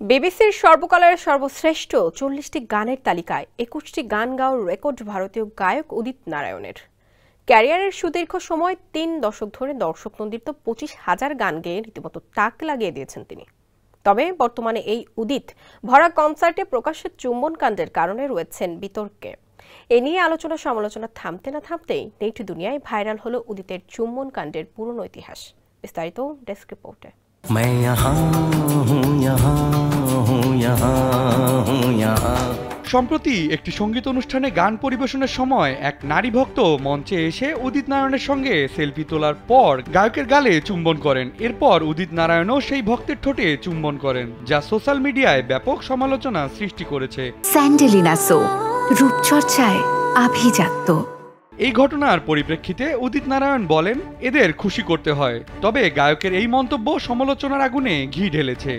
বিবিসির সর্বকালের সর্বশ্রেষ্ঠ ৪০টি গানের তালিকায় ২১টি গান গাওয়ার রেকর্ড ভারতীয় গায়ক উদিত নারায়ণের। ক্যারিয়ারের সুদীর্ঘ সময় ৩ দশক ধরে দর্শক নন্দিত ২৫,০০০ গান গেয়ে রীতিমতো তাক লাগিয়ে দিয়েছেন তিনি। তবে বর্তমানে এই উদিত ভরা কনসার্টে প্রকাশ্যে চুম্বন কাণ্ডের কারণে রয়েছেন বিতর্কে। এ নিয়ে আলোচনা সমালোচনা থামতে না থামতেই নেট দুনিয়ায় ভাইরাল হলো উদিতের চুম্বন কাণ্ডের পুরনো ইতিহাস। বিস্তারিত ডেস্ক রিপোর্টে। সম্প্রতি একটি সঙ্গীত অনুষ্ঠানে গান পরিবেশনের সময় এক নারী ভক্ত মঞ্চে এসে উদিত নারায়ণের সঙ্গে সেলফি তোলার পর গায়কের গালে চুম্বন করেন। এরপর উদিত নারায়ণও সেই ভক্তের ঠোঁটে চুম্বন করেন, যা সোশ্যাল মিডিয়ায় ব্যাপক সমালোচনা সৃষ্টি করেছে। স্যান্ডেলিনা সো রূপচর্চায় আভিজাত্য। এই ঘটনার পরিপ্রেক্ষিতে উদিত নারায়ণ বলেন, এদের খুশি করতে হয়। তবে গায়কের এই মন্তব্য সমালোচনার আগুনে ঘি ঢেলেছে।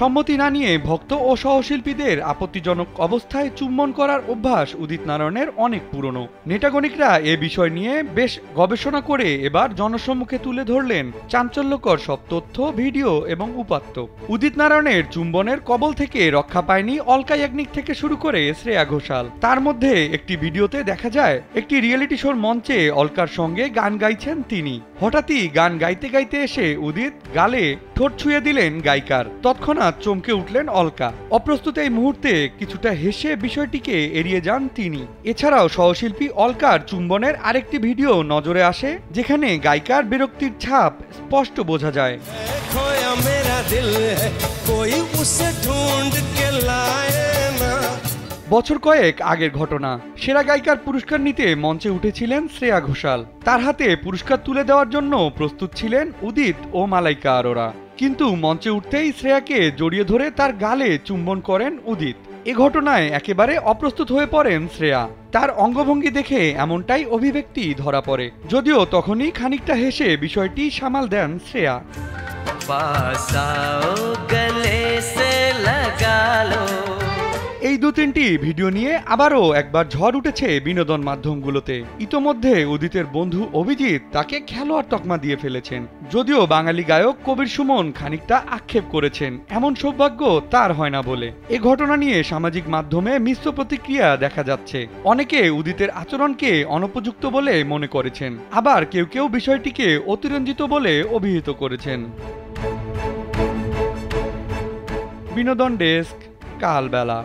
সম্মতি না নিয়ে ভক্ত ও সহশিল্পীদের আপত্তিজনক অবস্থায় চুম্বন করার অভ্যাস উদিত নারায়ণের অনেক পুরনো। নেটাগণিকরা এ বিষয় নিয়ে বেশ গবেষণা করে এবার জনসম্মুখে তুলে ধরলেন চাঞ্চল্যকর সব তথ্য, ভিডিও এবং উপাত্ত। উদিত নারায়ণের চুম্বনের কবল থেকে রক্ষা পায়নি অলকা ইয়াগনিক থেকে শুরু করে শ্রেয়া ঘোষাল। তার মধ্যে একটি ভিডিওতে দেখা যায় একটি রিয়েলিটি শোর মঞ্চে অলকার সঙ্গে গান গাইছেন তিনি। হঠাৎই গান গাইতে গাইতে এসে উদিত গালে ঠোঁট ছুঁয়ে দিলেন গায়িকার। তৎক্ষণাৎ চমকে উঠলেন অলকা। অপ্রস্তুত এই মুহূর্তে কিছুটা হেসে বিষয়টিকে এড়িয়ে যান তিনি। এছাড়াও সহশিল্পী অলকার চুম্বনের আরেকটি ভিডিও নজরে আসে, যেখানে গায়িকার বিরক্তির ছাপ স্পষ্ট বোঝা যায়। বছর কয়েক আগের ঘটনা। সেরা গায়িকার পুরস্কার নিতে মঞ্চে উঠেছিলেন শ্রেয়া ঘোষাল। তার হাতে পুরস্কার তুলে দেওয়ার জন্য প্রস্তুত ছিলেন উদিত ও মালাইকা আরোরা। কিন্তু মঞ্চে উঠতেই শ্রেয়াকে জড়িয়ে ধরে তার গালে চুম্বন করেন উদিত। এ ঘটনায় একেবারে অপ্রস্তুত হয়ে পড়েন শ্রেয়া। তার অঙ্গভঙ্গি দেখে এমনটাই অভিব্যক্তি ধরা পড়ে, যদিও তখনই খানিকটা হেসে বিষয়টি সামাল দেন শ্রেয়া। এই ২-৩টি ভিডিও নিয়ে আবারও একবার ঝড় উঠেছে বিনোদন মাধ্যমগুলোতে। ইতোমধ্যে উদিতের বন্ধু অভিজিৎ তাকে খেলোয়াড় তকমা দিয়ে ফেলেছেন। যদিও বাঙালি গায়ক কবির সুমন খানিকটা আক্ষেপ করেছেন, এমন সৌভাগ্য তার হয় না বলে। এ ঘটনা নিয়ে সামাজিক মাধ্যমে মিশ্র প্রতিক্রিয়া দেখা যাচ্ছে। অনেকে উদিতের আচরণকে অনুপযুক্ত বলে মনে করেছেন, আবার কেউ কেউ বিষয়টিকে অতিরঞ্জিত বলে অভিহিত করেছেন। বিনোদন ডেস্ক, কালবেলা।